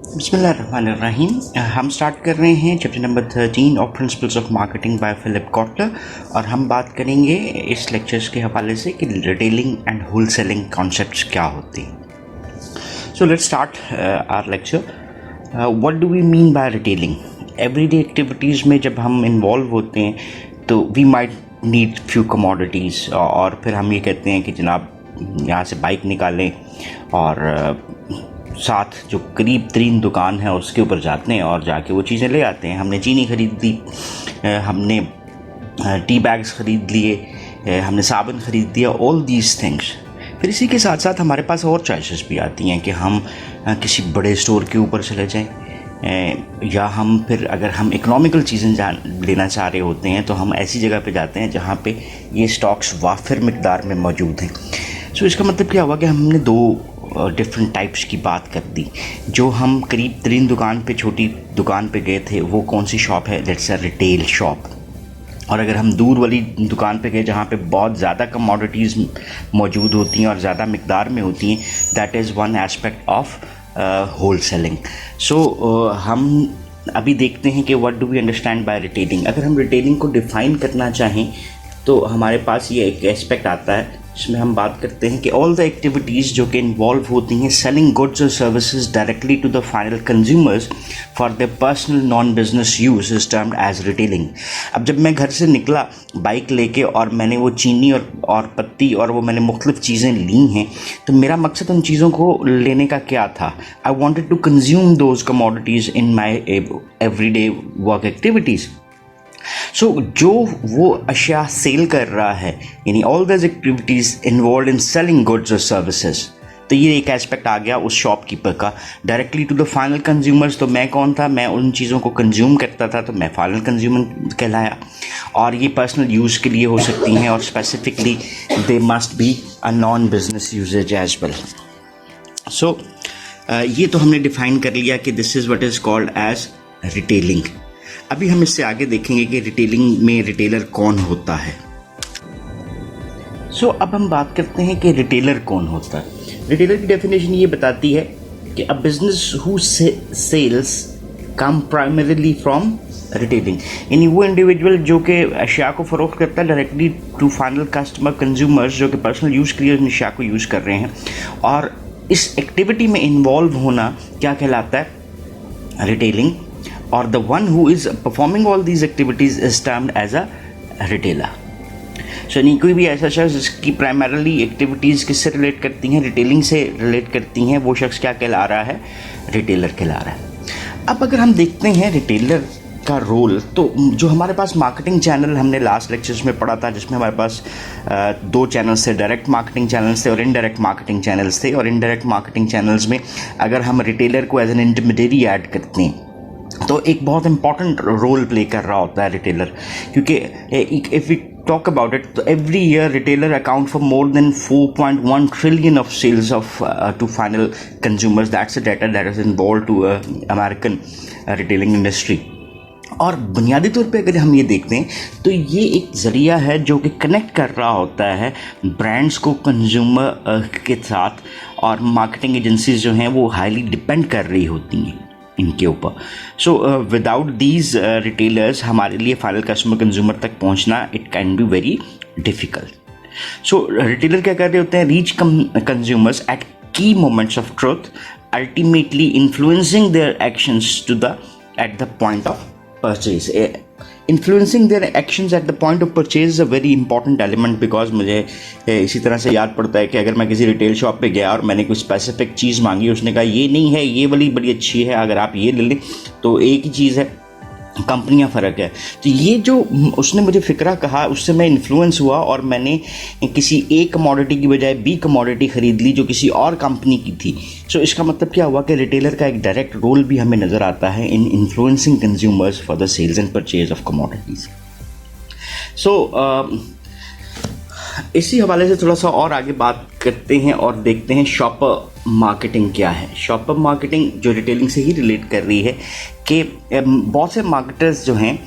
बिस्मिल्लाहिर्रहमानिर्रहीम। हम स्टार्ट कर रहे हैं chapter number 13 of principles of marketing by Philip Kotler और हम बात करेंगे इस लेक्चर्स के हवाले से कि रिटेलिंग एंड होलसेलिंग कॉन्सेप्ट्स क्या होते हैं। So let's start our lecture. What do we mean by retailing? Everyday activities में जब हम इन्वॉल्व होते हैं तो we might need few commodities और फिर हम ये कहते हैं कि जनाब यहाँ से बाइक निकालें और साथ जो करीब तरीन दुकान है उसके ऊपर जाते हैं और जाके वो चीज़ें ले आते हैं। हमने चीनी ख़रीद ली, हमने टी बैग्स ख़रीद लिए, हमने साबुन ख़रीद दिया, ऑल दीज थिंग्स। फिर इसी के साथ साथ हमारे पास और चॉइसेस भी आती हैं कि हम किसी बड़े स्टोर के ऊपर चले जाएं या हम फिर अगर हम इकोनॉमिकल चीज़ें लेना चाह रहे होते हैं तो हम ऐसी जगह पे जाते हैं जहाँ पे ये स्टॉक्स वाफिर मिकदार में मौजूद हैं। सो इसका मतलब क्या हुआ कि हमने दो डिफरेंट टाइप्स की बात कर दी। जो हम करीब तरीन दुकान पे, छोटी दुकान पे गए थे, वो कौन सी शॉप है? That's a retail shop. और अगर हम दूर वाली दुकान पे गए जहाँ पे बहुत ज़्यादा कमोडिटीज़ मौजूद होती हैं और ज़्यादा मिकदार में होती हैं, that is one aspect of whole selling. So हम अभी देखते हैं कि what do we understand by retailing. अगर हम रिटेलिंग को डिफ़ाइन करना चाहें तो हमारे पास ये एक एस्पेक्ट आता है जिसमें हम बात करते हैं कि ऑल द एक्टिविटीज़ जो कि इन्वॉल्व होती हैं सेलिंग गुड्स और services directly to the final consumers for the personal non business use is termed as retailing. अब जब मैं घर से निकला बाइक लेके और मैंने वो चीनी और पत्ती और वो मैंने मुख्तलिफ चीज़ें ली हैं, तो मेरा मकसद उन चीज़ों को लेने का क्या था? I wanted to consume those commodities in my everyday work activities. So जो वो अशिया सेल कर रहा है, यानी all these activities involve in selling goods और सर्विसेज, तो ये एक एस्पेक्ट आ गया उस शॉपकीपर का। Directly to the final consumers, तो मैं कौन था? मैं उन चीज़ों को कंज्यूम करता था, तो मैं फाइनल कंज्यूमर कहलाया। और ये पर्सनल यूज़ के लिए हो सकती हैं और specifically they must be a non business usages as well. So ये तो हमने डिफाइन कर लिया कि this is what is called as retailing. अभी हम इससे आगे देखेंगे कि रिटेलिंग में रिटेलर कौन होता है। सो अब हम बात करते हैं कि रिटेलर कौन होता है। रिटेलर की डेफिनेशन ये बताती है कि a business who sells come primarily from retailing, यानी वो इंडिविजुअल जो कि अशिया को फ़रोख्त करता है directly to final customer consumers जो कि पर्सनल यूज़ के लिए उन अशिया को यूज़ कर रहे हैं। और इस एक्टिविटी में इन्वॉल्व होना क्या कहलाता है? रिटेलिंग। और the one who is performing all these activities is termed as a retailer. So नहीं कोई भी ऐसा शख्स जिसकी प्राइमरली एक्टिविटीज़ किससे रिलेट करती हैं? रिटेलिंग से रिलेट करती हैं, वो शख्स क्या कहला रहा है? रिटेलर कहला रहा है। अब अगर हम देखते हैं रिटेलर का रोल, तो जो हमारे पास मार्केटिंग चैनल हमने लास्ट लेक्चर्स में पढ़ा था, जिसमें हमारे पास दो चैनल्स थे, डायरेक्ट मार्केटिंग चैनल्स थे और इनडायरेक्ट मार्केटिंग चैनल्स थे। और इनडायरेक्ट मार्केटिंग चैनल्स में अगर हम रिटेलर को एज एन इंटरमीडिएरी ऐड करते हैं तो एक बहुत इंपॉर्टेंट रोल प्ले कर रहा होता है रिटेलर, क्योंकि if we talk about it तो every year retailer account for more than 4.1 trillion of sales of to final consumers. That's a data that is involve to American retailing industry. और बुनियादी तौर पे अगर हम ये देखते हैं तो ये एक ज़रिया है जो कि कनेक्ट कर रहा होता है ब्रांड्स को कंज्यूमर के साथ, और मार्केटिंग एजेंसीज जो हैं वो हाईली डिपेंड कर रही होती हैं इनके ऊपर। सो विदाउट दीज रिटेलर्स हमारे लिए फाइनल कस्टमर कंज्यूमर तक पहुंचना it can be very difficult. So retailer क्या कर रहे होते हैं? Reach consumers at key moments of truth, ultimately influencing their actions to the at the point of purchase. Influencing their actions at the point of purchase is a very important element, because मुझे इसी तरह से याद पड़ता है कि अगर मैं किसी रिटेल शॉप पे गया और मैंने कोई स्पेसिफिक चीज़ मांगी, उसने कहा ये नहीं है, ये वाली बड़ी अच्छी है, अगर आप ये ले लें, तो एक ही चीज़ है, कंपनियां फ़र्क है। तो ये जो उसने मुझे फ़िक्रा कहा, उससे मैं इन्फ्लुएंस हुआ और मैंने किसी ए कमोडिटी की बजाय बी कमोडिटी ख़रीद ली जो किसी और कंपनी की थी। सो इसका मतलब क्या हुआ कि रिटेलर का एक डायरेक्ट रोल भी हमें नज़र आता है in influencing consumers for the sales and purchase of commodities. So इसी हवाले से थोड़ा सा और आगे बात करते हैं और देखते हैं शॉपर मार्केटिंग क्या है। शॉपर मार्केटिंग जो रिटेलिंग से ही रिलेट कर रही है कि बहुत से मार्केटर्स जो हैं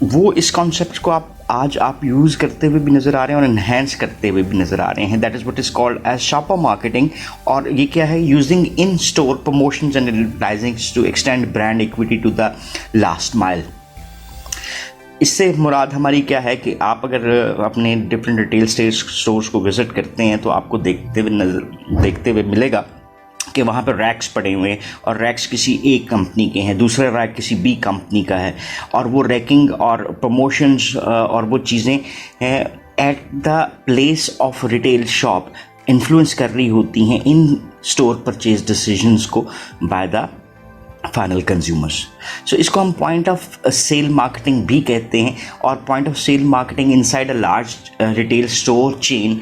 वो इस कॉन्सेप्ट को आप आज आप यूज़ करते हुए भी नज़र आ रहे हैं और इन्हेंस करते हुए भी नज़र आ रहे हैं। That is what is called as shopper marketing. और ये क्या है? Using in store promotions and advertising to extend brand equity to the last mile. इससे मुराद हमारी क्या है कि आप अगर अपने डिफरेंट रिटेल स्टोर्स को विज़िट करते हैं तो आपको देखते हुए मिलेगा कि वहाँ पर रैक्स पड़े हुए हैं और रैक्स किसी एक कंपनी के हैं, दूसरा रैक किसी बी कंपनी का है, और वो रैकिंग और प्रमोशंस और वो चीज़ें at the place of retail shop influence कर रही होती हैं इन स्टोर परचेज डिसीजंस को बाय द फाइनल कंज्यूमर्स। सो इसको हम पॉइंट ऑफ सेल मार्केटिंग भी कहते हैं। और point of sale marketing inside a large retail store chain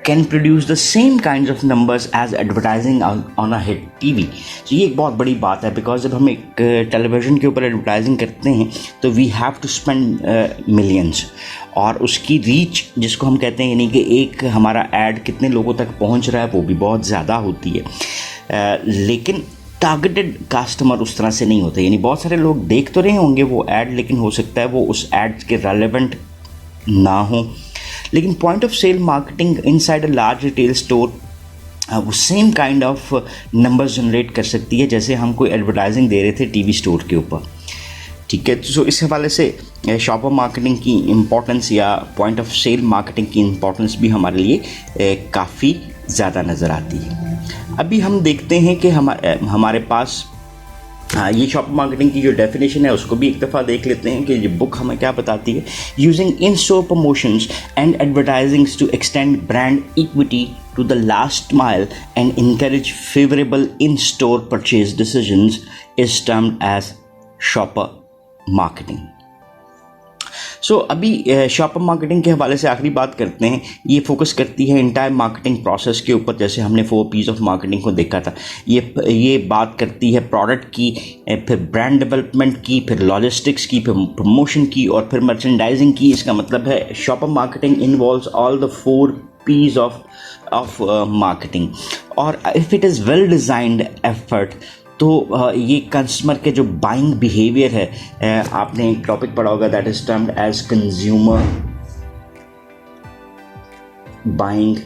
can produce the same kinds of numbers as advertising on a hit TV। तो ये एक बहुत बड़ी बात है, बिकॉज जब हम एक टेलीविज़न के ऊपर एडवर्टाइजिंग करते हैं तो we have to spend millions, और उसकी रीच जिसको हम कहते हैं, यानी कि एक हमारा ऐड कितने लोगों तक पहुंच रहा है, वो भी बहुत ज़्यादा होती है। लेकिन टारगेटेड कस्टमर उस तरह से नहीं होते, यानी बहुत सारे लोग देख तो रहे होंगे वो ऐड, लेकिन हो सकता है वो उस ऐड के रेलेवेंट ना हो। लेकिन point of sale marketing inside a large retail store वो same kind of numbers generate कर सकती है जैसे हम कोई एडवर्टाइजिंग दे रहे थे टीवी स्टोर के ऊपर। ठीक है, तो इस हवाले से शॉपर मार्केटिंग की इम्पोर्टेंस या पॉइंट ऑफ सेल मार्केटिंग की इम्पोर्टेंस भी हमारे लिए काफ़ी ज़्यादा नज़र आती है। अभी हम देखते हैं कि हमारे पास ये शॉपर मार्केटिंग की जो डेफिनेशन है उसको भी एक दफ़ा देख लेते हैं कि ये बुक हमें क्या बताती है। Using in store promotions and advertisings to extend brand equity to the last mile and encourage favourable in store purchase decisions is termed as shopper marketing. So अभी शॉपर मार्केटिंग के हवाले से आखिरी बात करते हैं। ये फोकस करती है इंटायर मार्केटिंग प्रोसेस के ऊपर, जैसे हमने 4 P's ऑफ मार्केटिंग को देखा था। ये बात करती है प्रोडक्ट की, फिर ब्रांड डेवलपमेंट की, फिर लॉजिस्टिक्स की, फिर प्रमोशन की, और फिर मर्चेंडाइजिंग की। इसका मतलब है shopper marketing involves all the 4 P's of marketing. और if it is well designed effort तो ये कस्टमर के जो बाइंग बिहेवियर है, आपने एक टॉपिक पढ़ा होगा that is termed as consumer buying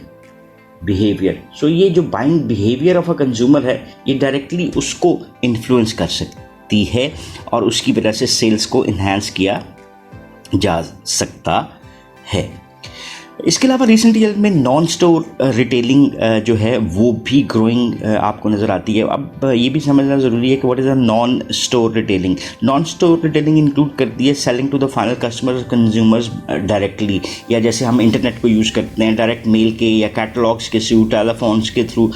behaviour. So ये जो buying behaviour of a consumer है ये डायरेक्टली उसको इन्फ्लुएंस कर सकती है और उसकी वजह से सेल्स को इन्हांस किया जा सकता है। इसके अलावा रिसेंट ईयर में नॉन स्टोर रिटेलिंग जो है वो भी ग्रोइंग आपको नज़र आती है। अब ये भी समझना ज़रूरी है कि what is a non store retailing. Non store retailing include करती है selling to the final customer consumers directly, या जैसे हम इंटरनेट को यूज़ करते हैं डायरेक्ट मेल के या कैटलॉग्स के थ्रू, टेलीफोन्स के थ्रू।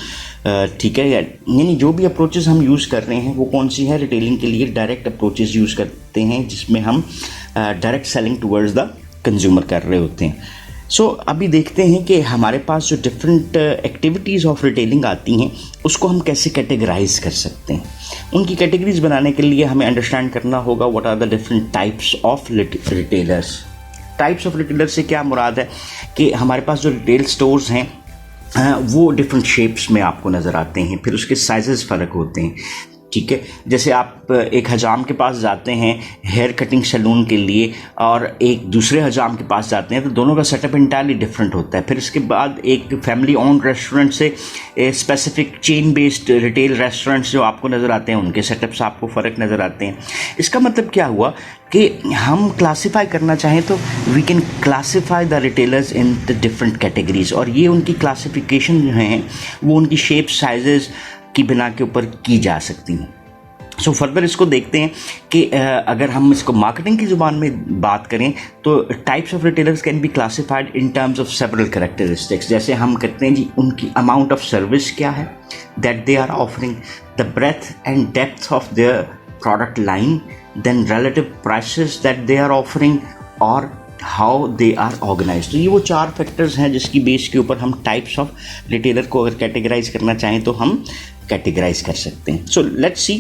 ठीक है, यानी जो भी अप्रोचेस हम यूज़ कर रहे हैं वो कौन सी है? रिटेलिंग के लिए डायरेक्ट अप्रोचेस यूज़ करते हैं जिसमें हम direct selling towards the consumer कर रहे होते हैं। सो अभी देखते हैं कि हमारे पास जो डिफरेंट एक्टिविटीज़ ऑफ रिटेलिंग आती हैं उसको हम कैसे कैटेगराइज कर सकते हैं। उनकी कैटेगरीज बनाने के लिए हमें अंडरस्टैंड करना होगा what are the different types of retailers. Types of retailer से क्या मुराद है कि हमारे पास जो रिटेल स्टोर्स हैं वो डिफरेंट शेप्स में आपको नज़र आते हैं, फिर उसके साइजेस फ़र्क होते हैं। ठीक है, जैसे आप एक हजाम के पास जाते हैं हेयर कटिंग सैलून के लिए और एक दूसरे हजाम के पास जाते हैं तो दोनों का सेटअप इंटायरली डिफरेंट होता है। फिर इसके बाद एक फैमिली ओन रेस्टोरेंट से specific chain based retail restaurants जो आपको नज़र आते हैं उनके सेटअप से आपको फ़र्क नज़र आते हैं। इसका मतलब क्या हुआ कि हम क्लासीफाई करना चाहें तो we can classify the retailers in the different categories, और ये उनकी क्लासिफिकेशन जो हैं वो उनकी शेप साइजेस की बिना के ऊपर की जा सकती हैं। सो फर्दर इसको देखते हैं कि अगर हम इसको मार्केटिंग की ज़ुबान में बात करें तो types of retailers can be classified in terms of several characteristics. जैसे हम कहते हैं जी उनकी अमाउंट ऑफ सर्विस क्या है that they are offering, the breadth and depth of their product line, then relative prices that they are offering, और how they are organise. तो ये वो 4 फैक्टर्स हैं जिसकी बेस के ऊपर हम टाइप्स ऑफ रिटेलर को अगर कैटेगराइज करना चाहें तो हम कैटेगराइज कर सकते हैं। सो लेट्स सी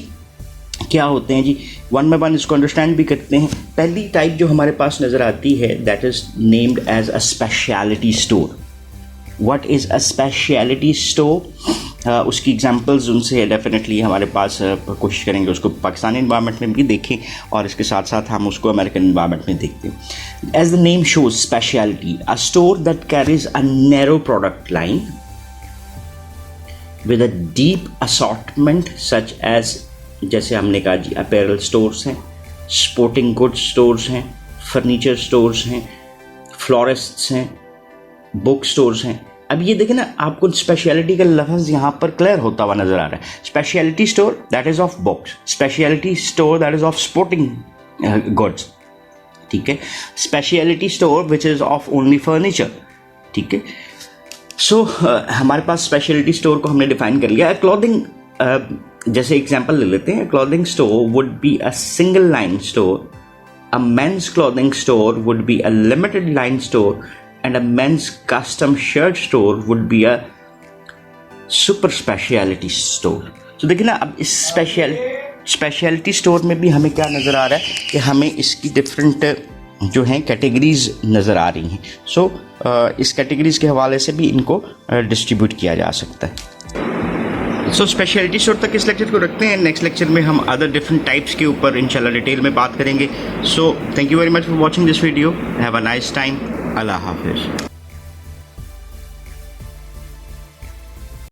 क्या होते हैं जी, वन बाय वन इसको अंडरस्टैंड भी करते हैं। पहली टाइप जो हमारे पास नज़र आती है that is named as a speciality store. What is a speciality store? उसकी एग्जांपल्स उनसे डेफिनेटली हमारे पास कोशिश करेंगे उसको पाकिस्तानी इन्वायरमेंट में भी देखें और इसके साथ साथ हम उसको अमेरिकन इन्वायरमेंट में देखते हैं। As the name shows speciality, a store that carries a narrow product line with a deep assortment such as, जैसे हमने कहा जी, अपैरल स्टोर्स हैं, स्पोर्टिंग गुड्स स्टोर्स हैं, फर्नीचर स्टोर्स हैं, फ्लोरिस्ट्स हैं, बुक स्टोर्स हैं। अब ये देखें ना, आपको स्पेशलिटी का लफ्ज़ यहाँ पर क्लियर होता हुआ नजर आ रहा है। Speciality store that is of books, speciality store that is of sporting goods, ठीक है, speciality store which is of only furniture, ठीक है। सो हमारे पास स्पेशलिटी स्टोर को हमने डिफाइन कर लिया। क्लॉथिंग, जैसे एग्जांपल ले लेते हैं, clothing store would be a single line store, a men's clothing store would be a limited line store, and a men's custom shirt store would be a super specialty store. So देखिए ना, अब इस speciality store में भी हमें क्या नज़र आ रहा है कि हमें इसकी डिफरेंट जो हैं कैटेगरीज नज़र आ रही हैं। सो इस कैटेगरीज के हवाले से भी इनको डिस्ट्रीब्यूट किया जा सकता है। सो स्पेशलिटी स्टोर तक इस लेक्चर को रखते हैं। नेक्स्ट लेक्चर में हम अदर डिफरेंट टाइप्स के ऊपर इंशाल्लाह डिटेल में बात करेंगे। So thank you very much for watching this video. Have a nice time. अल्लाह हाफिज़।